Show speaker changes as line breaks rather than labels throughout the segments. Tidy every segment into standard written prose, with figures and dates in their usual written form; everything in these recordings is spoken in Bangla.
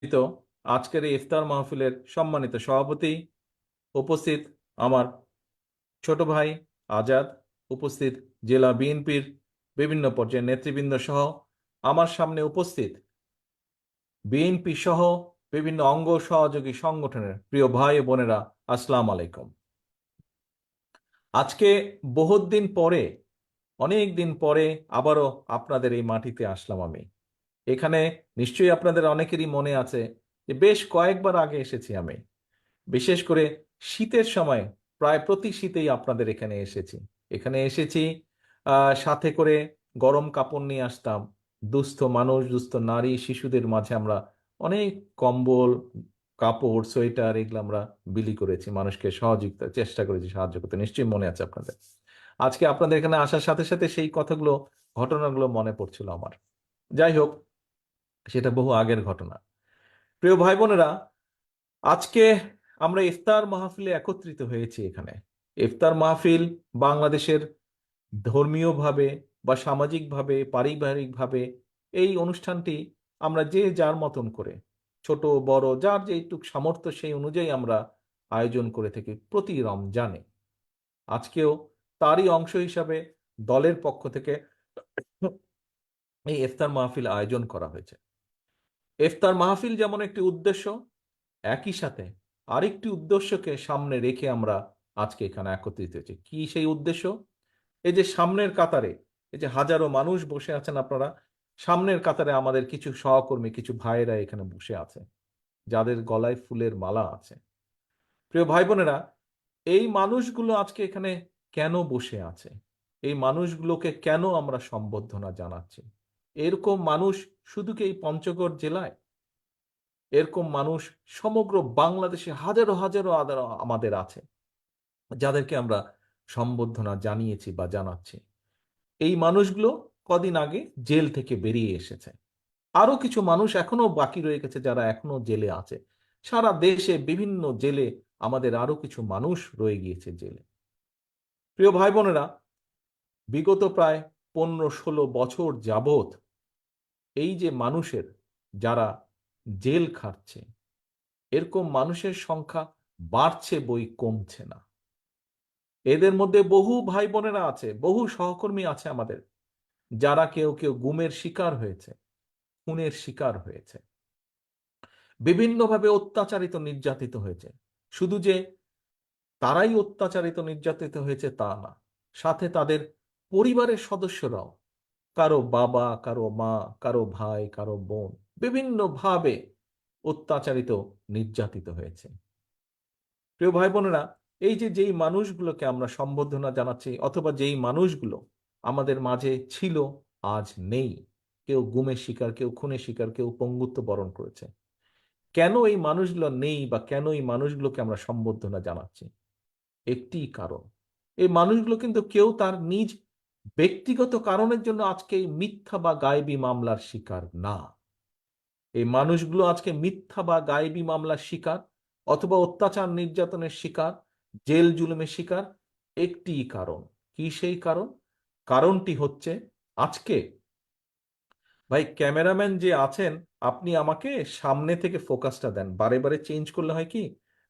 তো আজকের এই ইফতার মাহফিলের সম্মানিত সভাপতি, উপস্থিত আমার ছোট ভাই আজাদ, উপস্থিত জেলা বিএনপির বিভিন্ন পর্যায়ের নেতৃবৃন্দ সহ আমার সামনে উপস্থিত বিএনপি সহ বিভিন্ন অঙ্গ সহযোগী সংগঠনের প্রিয় ভাই ও বোনেরা, আসসালামু আলাইকুম। আজকে বহুত দিন পরে, অনেক দিন পরে আবারও আপনাদের এই মাটিতে আসলাম আমি। এখানে নিশ্চয়ই আপনাদের অনেকেরই মনে আছে যে বেশ কয়েকবার আগে এসেছি আমি, বিশেষ করে শীতের সময় প্রায় প্রতি শীতেই আপনাদের এখানে এসেছি। সাথে করে গরম কাপড় নিয়ে আসতাম। দুস্থ মানুষ, দুস্থ নারী, শিশুদের মাঝে আমরা অনেক কম্বল, কাপড়, সোয়েটার এগুলো আমরা বিলি করেছি, মানুষকে সহযোগিতা চেষ্টা করেছি সাহায্য করতে। নিশ্চয়ই মনে আছে আপনাদের। আজকে আপনাদের এখানে আসার সাথে সাথে সেই কথাগুলো, ঘটনাগুলো মনে পড়ছিল আমার। যাই হোক, সেটা বহু আগের ঘটনা। প্রিয় ভাই বোনেরা, আজকে আমরা ইফতার মাহফিলে একত্রিত হয়েছি এখানে। ইফতার মাহফিল বাংলাদেশের ধর্মীয়ভাবে বা সামাজিকভাবে, পারিবারিকভাবে এই অনুষ্ঠানটি আমরা যে যার মতন করে, ছোট বড় যার যেটুক সামর্থ্য সেই অনুযায়ী আমরা আয়োজন করে থাকি প্রতি রমজানে। আজকেও তারই অংশ হিসাবে দলের পক্ষ থেকে এই ইফতার মাহফিল আয়োজন করা হয়েছে। ইফতার মাহফিল যেমন একটি উদ্দেশ্য, একই সাথে আরেকটি উদ্দেশ্যকে সামনে রেখে আমরা আজকে এখানে একত্রিত হয়েছি। কি সেই উদ্দেশ্য? এই যে সামনের কাতারে, এই যে হাজারো মানুষ বসে আছেন আপনারা, সামনের কাতারে আমাদের কিছু সহকর্মী, কিছু ভাইয়েরা এখানে বসে আছে, যাদের গলায় ফুলের মালা আছে। প্রিয় ভাই বোনেরা, এই মানুষগুলো আজকে এখানে কেন বসে আছে? এই মানুষগুলোকে কেন আমরা সম্বর্ধনা জানাচ্ছি? এরকম মানুষ শুধু কি এই পঞ্চগড় জেলায়? এরকম মানুষ সমগ্র বাংলাদেশে হাজারো হাজারো আমাদের আছে, যাদেরকে আমরা সম্বর্ধনা জানিয়েছি বা জানাচ্ছি। এই মানুষগুলো কদিন আগে জেল থেকে বেরিয়ে এসেছে। আরো কিছু মানুষ এখনো বাকি রয়ে গেছে, যারা এখনো জেলে আছে। সারা দেশে বিভিন্ন জেলে আমাদের আরো কিছু মানুষ রয়ে গিয়েছে জেলে। প্রিয় ভাই বোনেরা, বিগত প্রায় 15-16 বছর যাবত এই যে মানুষের, যারা জেল খাটছে, এরকম মানুষের সংখ্যা বাড়ছে বই কমছে না। এদের মধ্যে বহু ভাই বোনেরা আছে, বহু সহকর্মী আছে আমাদের, যারা কেউ কেউ গুমের শিকার হয়েছে, খুনের শিকার হয়েছে, বিভিন্নভাবে অত্যাচারিত নির্যাতিত হয়েছে। শুধু যে তারাই অত্যাচারিত নির্যাতিত হয়েছে তা না, সাথে তাদের পরিবারের সদস্যরাও, কারো বাবা, কারো মা, কারো ভাই, কারো বোন বিভিন্নভাবে অত্যাচারিত, নির্যাতিত হয়েছে। প্রিয় ভাই বোনেরা, এই যে যেই মানুষগুলোকে আমরা সম্বর্ধনা জানাচ্ছি, অথবা যেই মানুষগুলো আমাদের মাঝে ছিল, আজ নেই, কেউ গুমের শিকার, কেউ খুনের শিকার, কেউ পঙ্গুত্ব বরণ করেছে, কেন এই মানুষগুলো নেই বা কেন এই মানুষগুলোকে আমরা সম্বর্ধনা জানাচ্ছি? একটি কারণ, এই মানুষগুলো কিন্তু কেউ তার নিজ ব্যক্তিগত কারণের জন্য আজকে এই মিথ্যা বা গায়েবী মামলার শিকার না। এই মানুষগুলো আজকে মিথ্যা বা গায়েবী মামলার শিকার, অথবা অত্যাচার নির্যাতনের শিকার, জেল জুলুমের শিকার একটি কারণ। কি সেই কারণ? কারণটি হচ্ছে, আজকে ভাই ক্যামেরাম্যান যে আছেন, আপনি আমাকে সামনে থেকে ফোকাসটা দেন, বারে বারে চেঞ্জ করলে হয় কি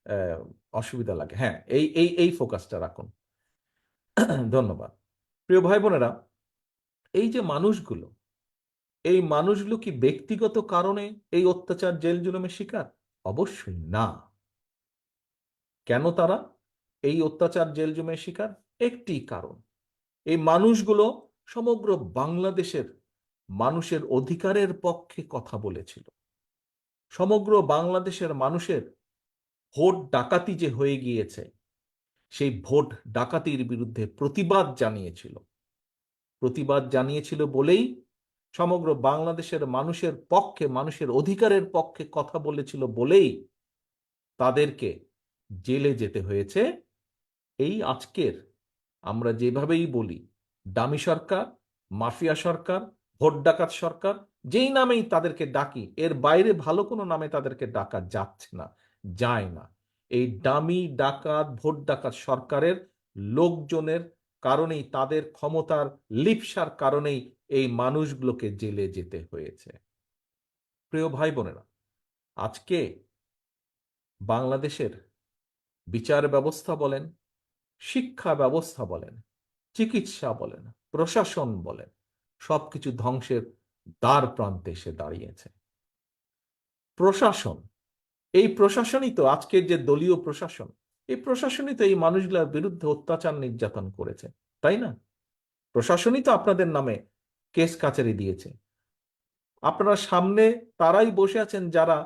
আহ, অসুবিধা লাগে। হ্যাঁ, এই এই এই ফোকাসটা রাখুন। ধন্যবাদ। প্রিয় ভাই বোনেরা, এই যে মানুষগুলো, এই মানুষগুলো কি ব্যক্তিগত কারণে এই অত্যাচার জেল জুলুমের শিকার? অবশ্যই না। কেন তারা এই অত্যাচার জেল জুলুমের শিকার? একটি কারণ, এই মানুষগুলো সমগ্র বাংলাদেশের মানুষের অধিকারের পক্ষে কথা বলেছিল। সমগ্র বাংলাদেশের মানুষের ভোট ডাকাতি যে হয়ে গিয়েছে, সেই ভোট ডাকাতির বিরুদ্ধে প্রতিবাদ জানিয়েছিল বলেই, সমগ্র বাংলাদেশের মানুষের পক্ষে, মানুষের অধিকারের পক্ষে কথা বলেছিল বলেই তাদেরকে জেলে যেতে হয়েছে। এই আজকের আমরা যেভাবেই বলি ডামি সরকার, মাফিয়া সরকার, ভোট ডাকাত সরকার, যেই নামেই তাদেরকে ডাকি, এর বাইরে ভালো কোনো নামে তাদেরকে ডাকা যাচ্ছে না, যায় না। এই ডামি ডাকাত, ভোট ডাকাত সরকারের লোকজনের কারণেই, তাদের ক্ষমতার লিপ্সার কারণেই এই মানুষগুলোকে জেলে যেতে হয়েছে। প্রিয় ভাই বোনেরা, আজকে বাংলাদেশের বিচার ব্যবস্থা বলেন, শিক্ষা ব্যবস্থা বলেন, চিকিৎসা বলেন, প্রশাসন বলেন, সবকিছু ধ্বংসের দ্বার প্রান্তে এসে দাঁড়িয়েছে। প্রশাসন, এই প্রশাসনই তো আজকের যে দলীয় প্রশাসন, এই প্রশাসনই তো এই মানুষগুলোর বিরুদ্ধে অত্যাচার নির্যাতন করেছে, তাই না? প্রশাসনই তো আপনাদের নামে কেস কাচারি দিয়েছে। আপনারা সামনে তারাই বসে আছেন যারা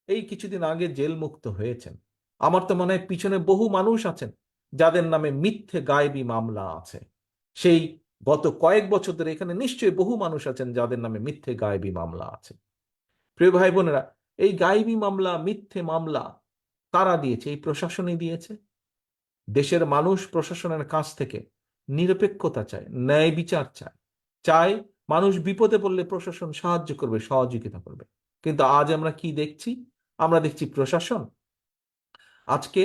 এই কিছুদিন আগে জেল মুক্ত হয়েছেন। আমার তো মনে হয় পিছনে বহু মানুষ আছেন যাদের নামে মিথ্যে গায়েবী মামলা আছে। সেই গত কয়েক বছর ধরে এখানে নিশ্চয়ই বহু মানুষ আছেন যাদের নামে মিথ্যে গায়েবী মামলা আছে। প্রিয় ভাই বোনেরা, এই গায়েবী মামলা, মিথ্যে মামলা কারা দিয়েছে? এই প্রশাসনই দিয়েছে। দেশের মানুষ প্রশাসনের কাছ থেকে নিরপেক্ষতা চায়, ন্যায় বিচার চায়, চায় মানুষ বিপদে পড়লে প্রশাসন সাহায্য করবে, সহযোগিতা করবে। কিন্তু আজ আমরা কি দেখছি? আমরা দেখছি প্রশাসন আজকে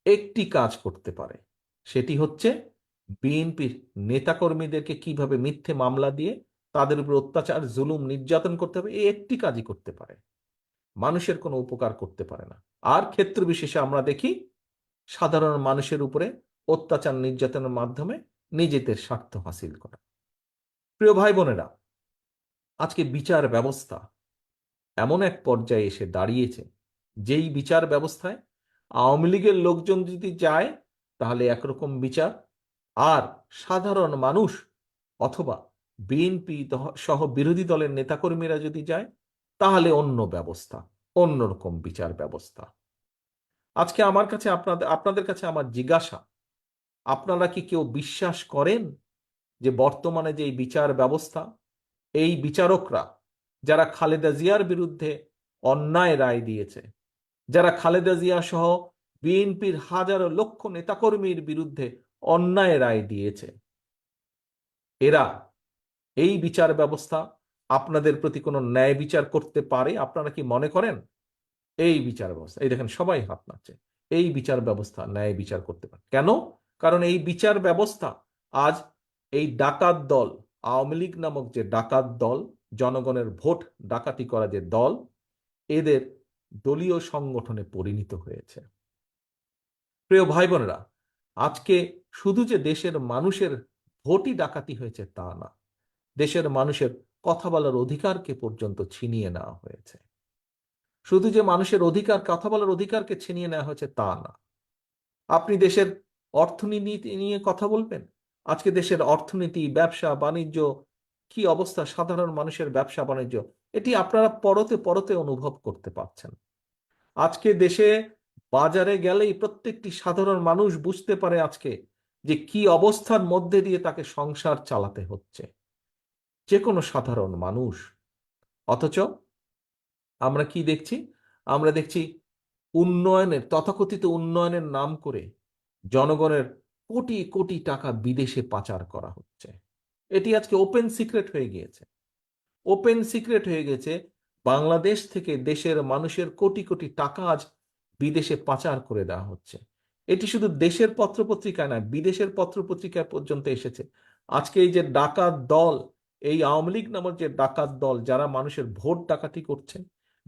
একটি কাজ করতে পারে, সেটি হচ্ছে বিএনপির নেতাকর্মীদেরকে কিভাবে মিথ্যে মামলা দিয়ে তাদের উপর অত্যাচার, জুলুম, নির্যাতন করতে হবে, এই একটি কাজই করতে পারে। মানুষের কোনো উপকার করতে পারে না। আর ক্ষেত্র বিশেষে আমরা দেখি সাধারণ মানুষের উপরে অত্যাচার, নির্যাতনের মাধ্যমে নিজেদের স্বার্থ হাসিল করা। প্রিয় ভাই বোনেরা, আজকে বিচার ব্যবস্থা এমন এক পর্যায়ে এসে দাঁড়িয়েছে, যেই বিচার ব্যবস্থায় আওয়ামী লীগের লোকজন যদি যায় তাহলে একরকম বিচার, আর সাধারণ মানুষ অথবা বিএনপি সহ বিরোধী দলের নেতাকর্মীরা যদি যায় তাহলে অন্য ব্যবস্থা, অন্যরকম বিচার ব্যবস্থা। আজকে আমার কাছে আপনাদের কাছে আমার জিজ্ঞাসা, আপনারা কি কেউ বিশ্বাস করেন যে বর্তমানে যে বিচার ব্যবস্থা, এই বিচারকরা যারা খালেদা জিয়ার বিরুদ্ধে অন্যায় রায় দিয়েছে, যারা খালেদা জিয়া সহ বিএনপির হাজারো লক্ষ নেতাকর্মীর বিরুদ্ধে অন্যায় রায় দিয়েছে, এরা, এই বিচার ব্যবস্থা আপনাদের প্রতি কোনো ন্যায় বিচার করতে পারে? আপনারা কি মনে করেন এই বিচার ব্যবস্থা, এই দেখেন সবাই হাত নাড়ছে, এই বিচার ব্যবস্থা ন্যায় বিচার করতে পারে? কেন? কারণ এই বিচার ব্যবস্থা আজ এই ডাকাত দল, আওয়ামী লীগ নামক যে ডাকাত দল, জনগণের ভোট ডাকাতি করা যে দল, এদের দলীয় সংগঠনে পরিণত হয়েছে। প্রিয় ভাই বোনেরা, আজকে শুধু যে দেশের মানুষের ভোটই ডাকাতি হয়েছে তা না, দেশের মানুষের কথা বলার অধিকারকে পর্যন্ত ছিনিয়ে নেওয়া হয়েছে। শুধু যে মানুষের অধিকার, কথা বলার অধিকারকে ছিনিয়ে নেওয়া হয়েছে তা না, আপনি দেশের অর্থনীতি নিয়ে কথা বলবেন, আজকে দেশের অর্থনীতি, ব্যবসা বাণিজ্য কি অবস্থা, সাধারণ মানুষের ব্যবসা বাণিজ্য, এটি আপনারা পরতে পরতে অনুভব করতে পারছেন। আজকে দেশে বাজারে গেলেই প্রত্যেকটি সাধারণ মানুষ বুঝতে পারে আজকে যে কি অবস্থার মধ্যে দিয়ে তাকে সংসার চালাতে হচ্ছে, যে কোনো সাধারণ মানুষ। অথচ আমরা কি দেখছি? আমরা দেখছি উন্নয়নের, তথাকথিত উন্নয়নের নাম করে জনগণের কোটি কোটি টাকা বিদেশে পাচার করা হচ্ছে। এটি আজকে ওপেন সিক্রেট হয়ে গিয়েছে। ওপেন সিক্রেট হয়ে গেছে, বাংলাদেশ থেকে দেশের মানুষের কোটি কোটি টাকা আজ বিদেশে পাচার করে দেওয়া হচ্ছে। এটি শুধু দেশের পত্রপত্রিকায় নয়, বিদেশের পত্রপত্রিকায় পর্যন্ত এসেছে। আজকে এই যে ডাকাত দল, এই আওয়ামী লীগ নামক যে ডাকাত দল, যারা মানুষের ভোট ডাকাতি করছে,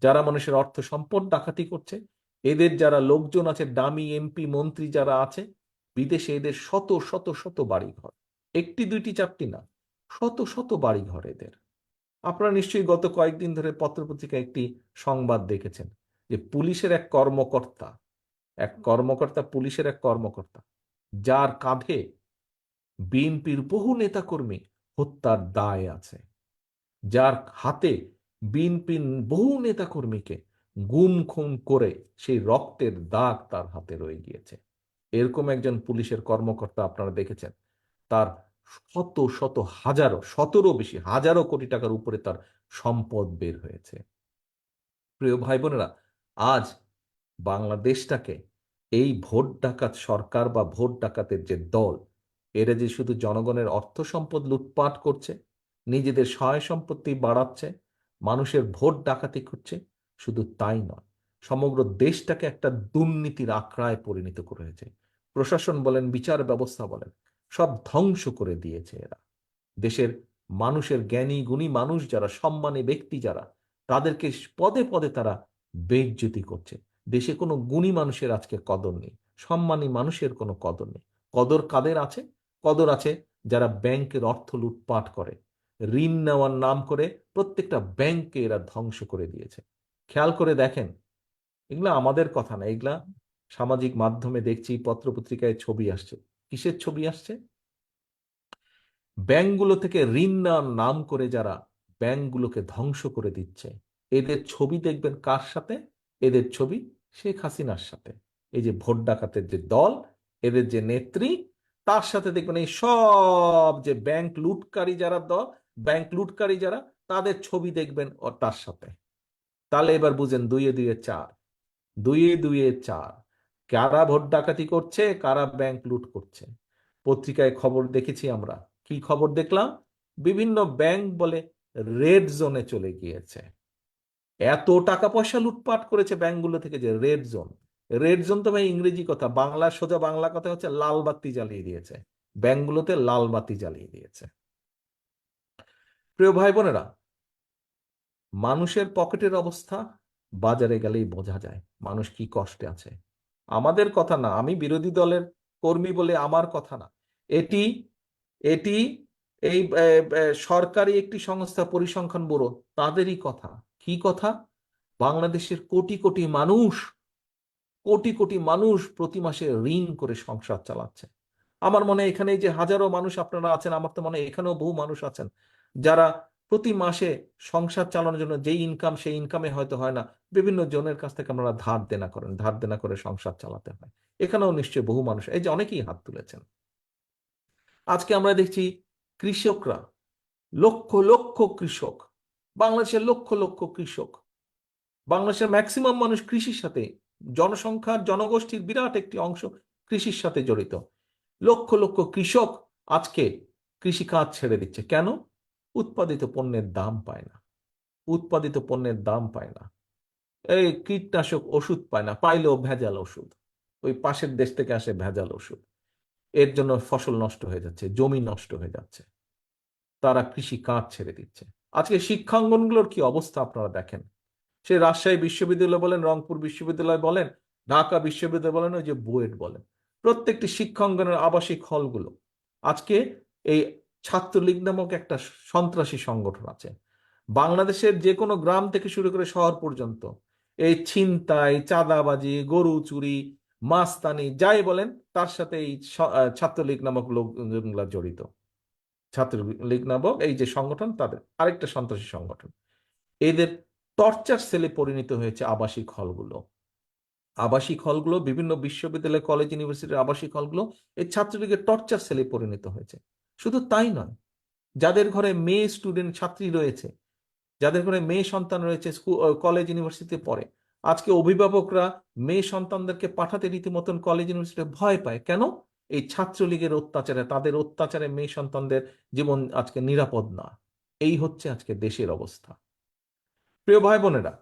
যারা মানুষের অর্থ সম্পদ ডাকাতি করছে, এদের যারা লোকজন আছে, দামি এমপি মন্ত্রী যারা আছে বিদেশে, এদের শত শত শত বাড়িঘর, একটি দুইটি চারটি না, শত শত বাড়িঘর এদের। আপনারা নিশ্চয়ই গত কয়েকদিন ধরে পত্রপত্রিকায় একটি সংবাদ দেখেছেন যে পুলিশের এক কর্মকর্তা, পুলিশের এক কর্মকর্তা, যার কাঁধে বিএনপির বহু নেতাকর্মী হত্যার দায় আছে, যার হাতে বিএনপির বহু নেতাকর্মীকে গুম খুন করে সেই রক্তের দাগ তার হাতে রয়ে গিয়েছে, এরকম একজন পুলিশের কর্মকর্তা আপনারা দেখেছেন। তার শত শত হাজারো, শতরও বেশি, হাজারো কোটি টাকার উপরে তার সম্পদ বের হয়েছে। প্রিয় ভাই বোনেরা, আজ বাংলাদেশটাকে এই ভোট ডাকাত সরকার বা ভোট ডাকাতের যে দল, এরা যে শুধু জনগণের অর্থ সম্পদ লুটপাট করছে, নিজেদের সহায় সম্পত্তি বাড়াচ্ছে, মানুষের ভোট ডাকাতি করছে, শুধু তাই নয়, সমগ্র দেশটাকে একটা দুর্নীতির আখড়ায় পরিণত করেছে। প্রশাসন বলেন, বিচার ব্যবস্থা বলেন, সব ধ্বংস করে দিয়েছে এরা। দেশের মানুষের, জ্ঞানী গুণী মানুষ যারা, সম্মানী ব্যক্তি যারা, তাদেরকে পদে পদে তারা বেইজ্জতি করছে। দেশে কোনো গুণী মানুষের আজকে কদর নেই, সম্মানী মানুষের কোনো কদর নেই। কদর কাদের আছে? কদর আছে যারা ব্যাংকের অর্থ লুটপাট করে, ঋণ নেওয়ার নাম করে প্রত্যেকটা ব্যাংককে এরা ধ্বংস করে দিয়েছে। খেয়াল করে দেখেন, এগুলা আমাদের কথা না, এগুলা সামাজিক মাধ্যমে দেখছি, পত্রপত্রিকায় ছবি আসছে। কিসের ছবি আসছে? ব্যাংকগুলো থেকে ঋণ নেওয়ার নাম করে যারা ব্যাংকগুলোকে ধ্বংস করে দিচ্ছে, এদের ছবি দেখবেন কার সাথে? এদের ছবি শেখ হাসিনার সাথে। এই যে ভোট ডাকাতের যে দল, এদের যে নেত্রী, তার সাথে দেখবেন এই সব যে ব্যাংক লুটকারী যারা দল, ব্যাংক লুটকারী যারা, তাদের ছবি দেখবেন ও তার সাথে। তাহলে এবার বুঝেন, দুইয়ে দুইয়ে চার, দুইয়ে দুইয়ে চার। কারা ভোট ডাকাতি করছে, কারা ব্যাংক লুট করছে। পত্রিকায় খবর দেখেছি আমরা। কি খবর দেখলাম? বিভিন্ন ব্যাংক বলে রেড জোনে চলে গিয়েছে। এত টাকা পয়সা লুটপাট করেছে ব্যাংকগুলো থেকে যে রেড জোন। রেড জোন তো ভাই ইংরেজি কথা, বাংলা সোজা বাংলা কথা হচ্ছে লাল বাতি জ্বালিয়ে দিয়েছে। ব্যাংকগুলোতে লাল বাতি জ্বালিয়ে দিয়েছে। প্রিয় ভাই বোনেরা, মানুষের পকেটের অবস্থা বাজারে গেলেই বোঝা যায় মানুষ কি কষ্টে আছে। আমাদের কথা না, আমি বিরোধী দলের কর্মী বলে আমার কথা না, এটি এটি এই সরকারি একটি সংস্থা পরিসংখ্যান ব্যুরো, তাদেরই কথা। কি কথা? বাংলাদেশের কোটি কোটি মানুষ, কোটি কোটি মানুষ প্রতি মাসে ঋণ করে সংসার চালাচ্ছে। আমার মনে হয় এখানে যে হাজারো মানুষ আপনারা আছেন, আমার তো মনে হয় এখানেও বহু মানুষ আছেন যারা প্রতি মাসে সংসার চালানোর জন্য যেই ইনকাম, সেই ইনকামে হয়তো হয় না, বিভিন্ন জনের কাছ থেকে আপনারা ধার দেনা করেন, ধার দেনা করে সংসার চালাতে হয়। এখানেও নিশ্চয়ই বহু মানুষ, এই যে অনেকেই হাত তুলেছেন। আজকে আমরা দেখছি কৃষকরা, লক্ষ লক্ষ কৃষক, বাংলাদেশের লক্ষ লক্ষ কৃষক, বাংলাদেশের ম্যাক্সিমাম মানুষ কৃষির সাথে, জনসংখ্যার জনগোষ্ঠীর বিরাট একটি অংশ কৃষির সাথে জড়িত। লক্ষ লক্ষ কৃষক আজকে কৃষিকাজ ছেড়ে দিচ্ছে। কেন? উৎপাদিত পণ্যের দাম পায় না, উৎপাদিত পণ্যের দাম পায় না, এই কীটনাশক ওষুধ পায় না, পাইলেও ভেজাল ওষুধ, ওই পাশের দেশ থেকে আসে ভেজাল ওষুধ। এর জন্য ফসল নষ্ট হয়ে যাচ্ছে, জমি নষ্ট হয়ে যাচ্ছে, তারা কৃষি কাজ ছেড়ে দিচ্ছে। আজকে শিক্ষাঙ্গনগুলোর কি অবস্থা আপনারা দেখেন। সে রাজশাহী বিশ্ববিদ্যালয় বলেন, রংপুর বিশ্ববিদ্যালয় বলেন, ঢাকা বিশ্ববিদ্যালয় বলেন, ওই যে বুয়েট বলেন, প্রত্যেকটি শিক্ষাঙ্গনের আবাসিক হলগুলো আজকে এই ছাত্রলীগ নামক একটা সন্ত্রাসী সংগঠন আছে। বাংলাদেশের যে কোনো গ্রাম থেকে শুরু করে শহর পর্যন্ত এই ছিনতাই, চাঁদাবাজি, গরু চুরি, মাস্তানি যাই বলেন, তার সাথে এই ছাত্রলীগ নামক লোকগুলা জড়িত। ছাত্রলীগ নামক এই যে সংগঠন, তাদের আরেকটা সন্ত্রাসী সংগঠন। এদের টর্চার সেলে পরিণত হয়েছে আবাসিক হলগুলো। আবাসিক হলগুলো, বিভিন্ন বিশ্ববিদ্যালয়, কলেজ, ইউনিভার্সিটির আবাসিক হলগুলো এই ছাত্রলীগের টর্চার সেলে পরিণত হয়েছে। শুধু তাই নয়, যাদের ঘরে মেয়ে স্টুডেন্ট ছাত্রী রয়েছে, যাদের ঘরে মেয়ে সন্তান রয়েছে, স্কুল, কলেজ, ইউনিভার্সিটিতে পড়ে, আজকে অভিভাবকরা মেয়ে সন্তানদেরকে পাঠাতে রীতিমতন কলেজ, ইউনিভার্সিটিতে ভয় পায়। কেন? এই ছাত্রলীগের অত্যাচারে, তাদের অত্যাচারে মেয়ে সন্তানদের জীবন আজকে নিরাপদ না। এই হচ্ছে আজকে দেশের অবস্থা। প্রিয় ভাই বোনেরা,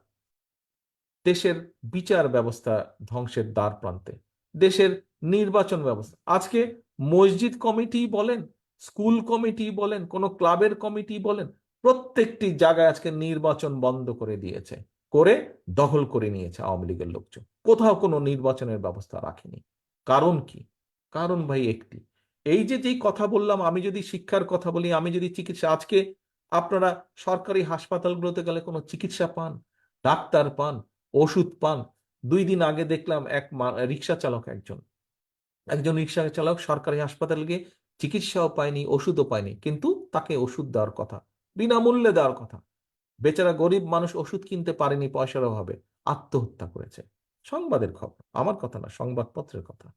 দেশের বিচার ব্যবস্থা ধ্বংসের দ্বার প্রান্তে, দেশের নির্বাচন ব্যবস্থা আজকে, মসজিদ কমিটি বলেন, স্কুল কমিটি বলেন, কোন ক্লাবের কমিটি বলেন, প্রত্যেকটি জায়গায় আজকে নির্বাচন বন্ধ করে দিয়েছে, করে দখল করে নিয়েছে আওয়ামী লীগের লোকজন। কোথাও কোনো নির্বাচনের ব্যবস্থা রাখেনি। কারণ কি? কারণ ভাই একটি, এই যে যেই কথা বললাম, আমি যদি শিক্ষার কথা বলি, আমি যদি চিকিৎসা, আজকে আপনারা সরকারি হাসপাতালগুলোতে গেলে কোনো চিকিৎসা পান, ডাক্তার পান, ওষুধ পান? 2 দিন আগে দেখলাম এক রিক্সা চালক, একজন একজন রিক্সা চালক সরকারি হাসপাতালে গিয়ে চিকিৎসাও পায়নি, ওষুধও পায়নি, কিন্তু তাকে ওষুধ দেওয়ার কথা, বিনামূল্যে দেওয়ার কথা, বেচারা গরিব মানুষ ওষুধ কিনতে পারেনি পয়সার অভাবে, আত্মহত্যা করেছে। সংবাদের খবর, আমার কথা না, সংবাদপত্রের কথা।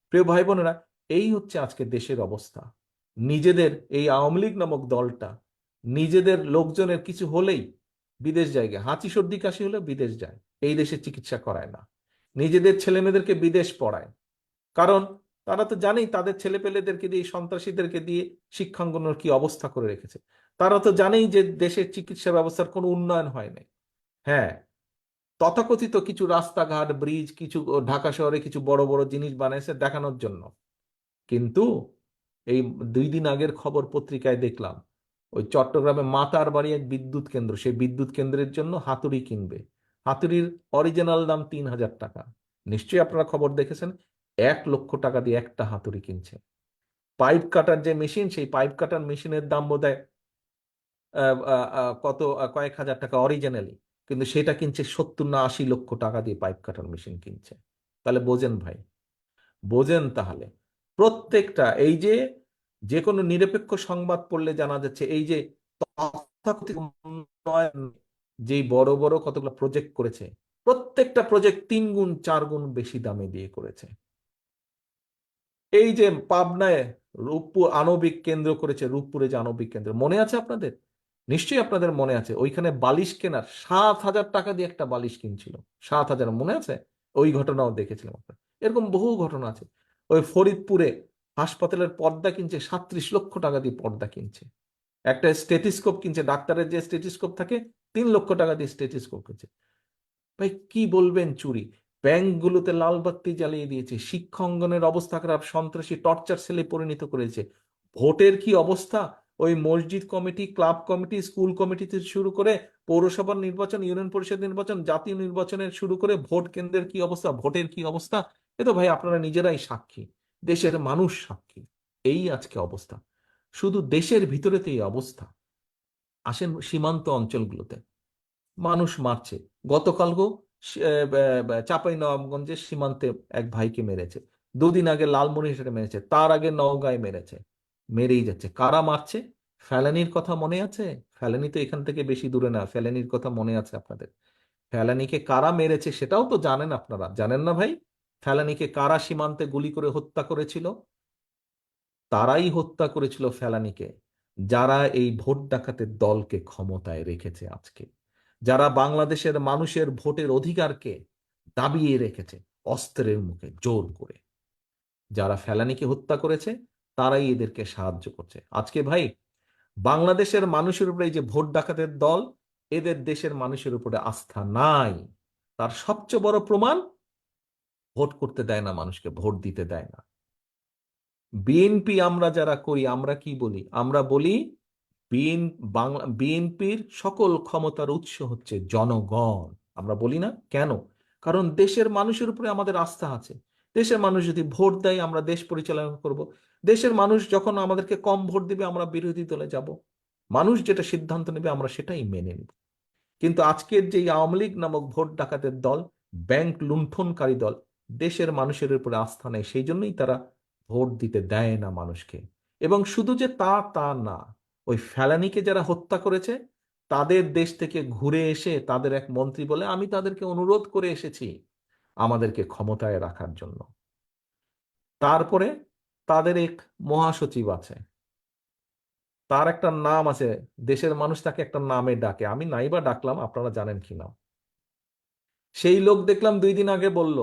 প্রিয় ভাই বোনেরা, এই হচ্ছে আজকে দেশের অবস্থা। নিজেদের এই আওয়ামী লীগ নামক দলটা নিজেদের লোকজনের কিছু হলেই বিদেশ যায়, হাঁচি সর্দি কাশি হলে বিদেশ যায়, এই দেশে চিকিৎসা করায় না। নিজেদের ছেলেমেয়েদেরকে বিদেশ পড়ায়, কারণ তারা তো জানেই তাদের ছেলেপেলেদেরকে দিয়ে, সন্ত্রাসীদেরকে দিয়ে শিক্ষাঙ্গনের কি অবস্থা করে রেখেছে। তারা তো জানেই যে দেশের চিকিৎসা ব্যবস্থার কোনো উন্নয়ন হয় নাই। হ্যাঁ, তথাকথিত কিছু রাস্তাঘাট, ব্রিজ, কিছু ঢাকা শহরে কিছু বড় বড় জিনিস বানাইছে দেখানোর জন্য, কিন্তু এই 2 দিন আগের খবর পত্রিকায় দেখলাম, ওই চট্টগ্রামে মাতার বাড়ি এক বিদ্যুৎ কেন্দ্র, সেই বিদ্যুৎ কেন্দ্রের জন্য হাতুড়ি কিনবে, হাতুড়ির অরিজিনাল দাম 3,000 টাকা। নিশ্চয়ই আপনারা খবর দেখেছেন, 1 লক্ষ টাকা দিয়ে একটা হাতুড়ি কিনছে। পাইপ কাটার যে মেশিন, সেই পাইপ কাটার মেশিনের দাম বোধহয় কত, কয়েক হাজার টাকা অরিজিনালি, কিন্তু সেটা কিনছে 70 না 80 লক্ষ টাকা দিয়ে পাইপ কাটার মেশিন কিনছে। তাহলে বোঝেন ভাই, বোঝেন তাহলে। প্রত্যেকটা এই যে যে কোনো নিরপেক্ষ সংবাদ পড়লে জানা যাচ্ছে এই যে তথাকথিত উন্নয়ন, যেই বড় বড় কতগুলো প্রজেক্ট করেছে, প্রত্যেকটা প্রজেক্ট 3 গুণ 4 গুণ বেশি দামে দিয়ে করেছে। এই যে পাবনায় রূপপুর আণবিক কেন্দ্র করেছে, রূপপুরে যে আণবিক কেন্দ্র মনে আছে আপনাদের? নিশ্চয়ই আপনাদের মনে আছে, ওইখানে বালিশ কেনার 7,000 টাকা দিয়ে একটা বালিশ কিনছিল। 7,000, মনে আছে? ওই ঘটনাও দেখেছিলাম আপনার। এরকম বহু ঘটনা আছে। ওই ফরিদপুরে হাসপাতালের পর্দা কিনছে, 37 লক্ষ টাকা দিয়ে পর্দা কিনছে। একটা স্টেথিস্কোপ কিনছে, ডাক্তারের যে স্টেথিস্কোপ থাকে, 3 লক্ষ টাকা দিয়ে স্টেথিস্কোপ কিনছে। ভাই কি বলবেন, চুরি! ব্যাংকগুলোতে লাল বাতি জ্বালিয়ে দিয়েছে, শিক্ষা অঙ্গনের অবস্থা খারাপ, সন্ত্রাসী টর্চার সেলে পরিণত করেছে। ভোটের কি অবস্থা! ওই মসজিদ committee, club committee, school committee থেকে শুরু করে পৌরসভার নির্বাচন, ইউনিয়ন পরিষদ নির্বাচন, জাতীয় নির্বাচনের শুরু করে ভোট কেন্দ্রের কি অবস্থা, ভোটের কি অবস্থা, এ তো ভাই আপনারা নিজেরাই সাক্ষী, দেশের মানুষ সাক্ষী। এই আজকে অবস্থা, শুধু দেশের ভিতরেতে এই অবস্থা। আসেন সীমান্ত অঞ্চলগুলোতে, মানুষ মারছে। গতকালও চাঁপাই নবাবগঞ্জের সীমান্তে এক ভাইকে মেরেছে, 2 দিন আগে লালমনিরহাটে মেরেছে, তার আগে নওগাঁয় মেরেছে। মেরেই যাচ্ছে। কারা মারছে? ফেলানির কথা মনে আছে? ফেলানি তো এখান থেকে বেশি দূরে না, ফেলানির কথা মনে আছে আপনাদের? ফেলানিকে কারা মেরেছে সেটাও তো জানেন আপনারা, জানেন না ভাই? ফেলানিকে কারা সীমান্তে গুলি করে হত্যা করেছিল? তারাই হত্যা করেছিল ফেলানিকে, যারা এই ভোট ডাকাতের দলকে ক্ষমতায় রেখেছে আজকে, যারা বাংলাদেশের মানুষের ভোটের অধিকারকে দাবিয়ে রেখেছে অস্ত্রের মুখে জোর করে। যারা ফেলানিকে হত্যা করেছে তারাই এদেরকে সাহায্য করছে আজকে। ভাই, বাংলাদেশের মানুষের উপরে এই যে ভোট ডাকাতের দল, এদের দেশের মানুষের উপরে আস্থা নাই। তার সবচেয়ে বড় প্রমাণ, ভোট করতে দেয় না মানুষকে, ভোট দিতে দেয় না। বিএনপি আমরা যারা করি, আমরা কি বলি? আমরা বলি বিএনপির সকল ক্ষমতার উৎস হচ্ছে জনগণ। আমরা বলি না কেন? কারণ দেশের মানুষের উপরে আমাদের আস্থা আছে। দেশের মানুষ যদি ভোট দেয়, আমরা দেশ পরিচালনা করব। দেশের মানুষ যখন আমাদেরকে কম ভোট দিবে, আমরা বিরোধী দলে যাব। মানুষ যেটা সিদ্ধান্ত নেবে আমরা সেটাই মেনে নেব। কিন্তু আজকের যে আওয়ামী লীগ নামক ভোট ডাকাতের দল, ব্যাংক লুণ্ঠনকারী দল, দেশের মানুষের উপরে আস্থা নেই, সেই জন্যই তারা ভোট দিতে দেয় না মানুষকে। এবং শুধু যে তা তা না, ওই ফেলানিকে যারা হত্যা করেছে, তাদের দেশ থেকে ঘুরে এসে তাদের এক মন্ত্রী বলে, আমি তাদেরকে অনুরোধ করে এসেছি আমাদেরকে ক্ষমতায় রাখার জন্য। তারপরে তাদের এক মহাসচিব আছে, তার একটা নাম আছে, দেশের মানুষ তাকে একটা নামে ডাকে, আমি নাইবা ডাকলাম, আপনারা জানেন কি নাম? সেই লোক দেখলাম 2 দিন আগে বলল,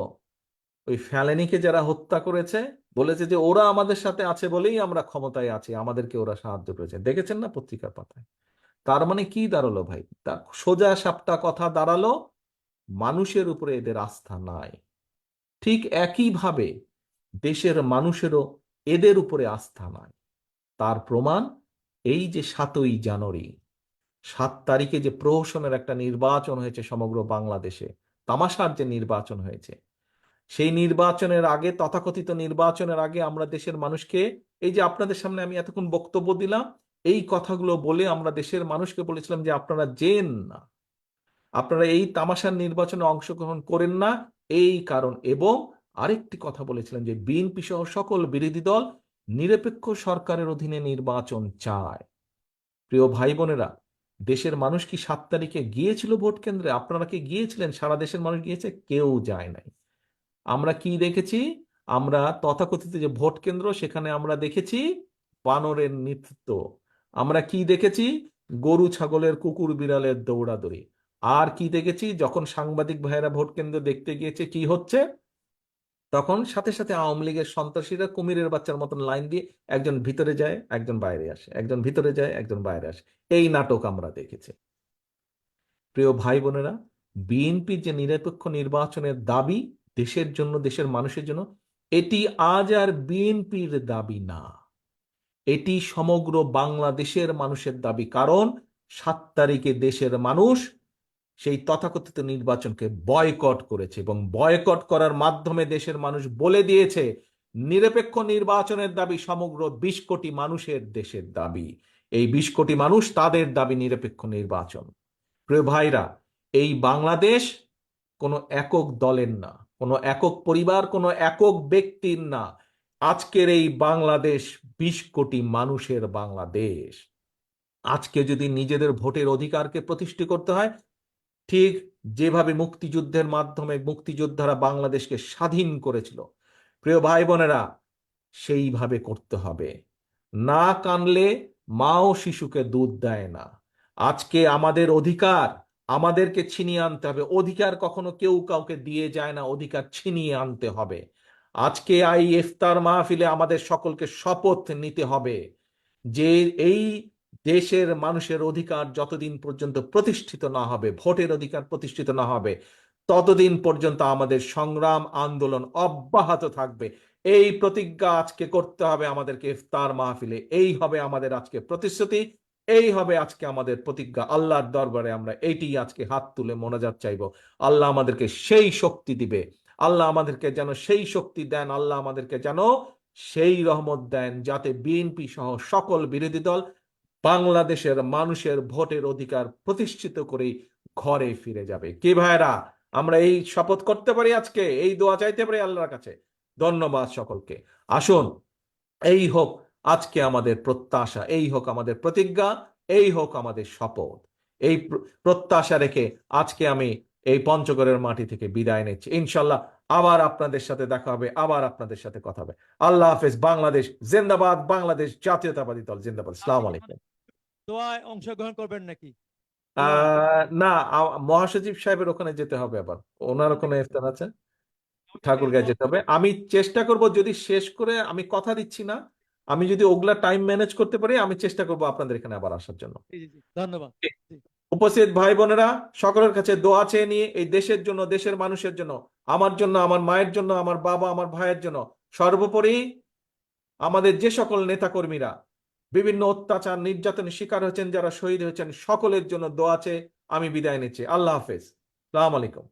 ওই ফেলানীকে যারা হত্যা করেছে, বলেছে যে ওরা আমাদের সাথে আছে বলেই আমরা ক্ষমতায় আছি, আমাদেরকে ওরা সাহায্য করেছে। দেখেছেন না পত্রিকার পাতায়? তার মানে কি দাঁড়ালো ভাই? তা সোজা সাপটা কথা দাঁড়ালো, মানুষের উপরে এদের আস্থা নাই। ঠিক একইভাবে দেশের মানুষেরও এদের উপরে আস্থা নাই। তার প্রমাণ এই যে 7ই জানুয়ারি, 7 তারিখে যে প্রহসনের একটা নির্বাচন হয়েছে সমগ্র বাংলাদেশে, তামাশার যে নির্বাচন হয়েছে, সেই নির্বাচনের আগে, তথাকথিত নির্বাচনের আগে আমরা দেশের মানুষকে, এই যে আপনাদের সামনে আমি এতক্ষণ বক্তব্য দিলাম, এই কথাগুলো বলে আমরা দেশের মানুষকে বলেছিলাম যে আপনারা যেন না, আপনারা এই তামাশার নির্বাচনে অংশগ্রহণ করেন না, এই কারণ। এবং আরেকটি কথা বলেছিলাম যে বিএনপি সহ সকল বিরোধী দল নিরপেক্ষ সরকারের অধীনে নির্বাচন চায়। প্রিয় ভাই বোনেরা, দেশের মানুষ কি 7 তারিখে গিয়েছিল ভোট কেন্দ্রে? আপনারা কি গিয়েছিলেন? সারা দেশের মানুষ গিয়েছে? কেউ যায় নাই। আমরা কি দেখেছি? আমরা তথাকথিত যে ভোট কেন্দ্র, সেখানে আমরা দেখেছি বানরের নৃত্য। আমরা কি দেখেছি? গরু ছাগলের, কুকুর বিড়ালের দৌড়াদৌড়ি। আর কি দেখেছি? যখন সাংবাদিক ভাইয়েরা ভোট কেন্দ্র দেখতে গিয়েছে, কি হচ্ছে? তখন সাথে সাথে আওয়ামী লীগের সন্ত্রাসীরা কুমিরের বাচ্চার মতন লাইন দিয়ে একজন ভিতরে যায়, একজন বাইরে আসে, একজন ভিতরে যায়, একজন বাইরে আসে। এই নাটক আমরা দেখেছি। প্রিয় ভাই বোনেরা, বিএনপির যে নিরপেক্ষ নির্বাচনের দাবি দেশের জন্য, দেশের মানুষের জন্য, এটি আজ আর বিএনপির দাবি না, এটি সমগ্র বাংলাদেশের মানুষের দাবি। কারণ 7 তারিখে দেশের মানুষ সেই তথাকথিত নির্বাচনকে বয়কট করেছে, এবং বয়কট করার মাধ্যমে দেশের মানুষ বলে দিয়েছে নিরপেক্ষ নির্বাচনের দাবি সমগ্র 20 কোটি মানুষের দেশের দাবি। এই 20 কোটি মানুষ তাদের দাবি নিরপেক্ষ নির্বাচন। প্রিয় ভাইরা, এই বাংলাদেশ কোনো একক দলের না, কোনো একক পরিবার, কোনো একক ব্যক্তির না। আজকের এই বাংলাদেশ 20 কোটি মানুষের বাংলাদেশ। আজকে যদি নিজেদের ভোটের অধিকারকে প্রতিষ্ঠিত করতে হয়, ঠিক যেভাবে মুক্তিযুদ্ধের মাধ্যমে মুক্তিযোদ্ধারা বাংলাদেশকে স্বাধীন করেছিল, প্রিয় ভাই বোনেরা, সেইভাবে করতে হবে। না কানলে মা ও শিশুকে দুধ দেয় না। আজকে আমাদের অধিকার আমাদেরকে ছিনিয়ে আনতে হবে। অধিকার কখনো কেউ কাউকে দিয়ে যায় না, অধিকার ছিনিয়ে আনতে হবে। আজকে এই ইফতার মাহফিলে আমাদের সকলকে শপথ নিতে হবে যে এই দেশের মানুষের অধিকার যতদিন পর্যন্ত প্রতিষ্ঠিত না হবে, ভোটের অধিকার প্রতিষ্ঠিত না হবে, ততদিন পর্যন্ত আমাদের সংগ্রাম আন্দোলন অব্যাহত থাকবে। এই প্রতিজ্ঞা আজকে করতে হবে আমাদেরকে ইফতার মাহফিলে। এই হবে আমাদের আজকে প্রতিশ্রুতি, এই হবে আজকে আমাদের প্রতিজ্ঞা। আল্লাহর দরবারে আমরা এইটি আজকে হাত তুলে মোনাজাত চাইব। আল্লাহ আমাদেরকে সেই শক্তি দিবে, আল্লাহ আমাদেরকে যেন সেই শক্তি দেন, আল্লাহ আমাদেরকে যেন সেই রহমত দেন, যাতে বিএনপি সহ সকল বিরোধী দল বাংলাদেশের মানুষের ভোটের অধিকার প্রতিষ্ঠিত করেই ঘরে ফিরে যাবে। কি ভাইরা, আমরা এই শপথ করতে পারি, আজকে এই দোয়া চাইতে পারি আল্লাহর কাছে। ধন্যবাদ সকলকে। আসুন, এই হোক আজকে আমাদের প্রত্যাশা, এই হোক আমাদের প্রতিজ্ঞা, এই হোক আমাদের শপথ। এই প্রত্যাশা রেখে আজকে আমি এই পঞ্চগড়ের মাটি থেকে বিদায় নিচ্ছি। ইনশাল্লাহ আবার আপনাদের সাথে দেখা হবে, আবার আপনাদের সাথে কথা হবে। আল্লাহ হাফেজ। বাংলাদেশ জিন্দাবাদ, বাংলাদেশ জাতীয়তাবাদী দল জিন্দাবাদ। আসসালামু আলাইকুম।
দোয়ায় অংশগ্রহণ করবেন নাকি?
না, মহাসচিব সাহেবের ওখানে যেতে হবে আবার। ওনার ওখানে ইফতার আছে, ঠাকুরগাঁয় যেতে হবে। আমি চেষ্টা করব, যদি শেষ করে, আমি কথা দিচ্ছি না, আমি যদি ওগুলা টাইম ম্যানেজ করতে পারি, আমি চেষ্টা করব আপনাদের এখানে আবার আসার জন্য।
ধন্যবাদ।
উপস্থিত ভাই বোনেরা, সকলের কাছে দোয়া চেয়ে নিয়ে এই দেশের জন্য, দেশের মানুষের জন্য, আমার জন্য, আমার মায়ের জন্য, আমার বাবা, আমার ভাইয়ের জন্য, সর্বোপরি আমাদের যে সকল নেতাকর্মীরা বিভিন্ন অত্যাচার নির্যাতনের শিকার হয়েছেন, যারা শহীদ হয়েছেন, সকলের জন্য দোয়া চেয়ে আমি বিদায় নিচ্ছি। আল্লাহ হাফেজ। আসসালামু আলাইকুম।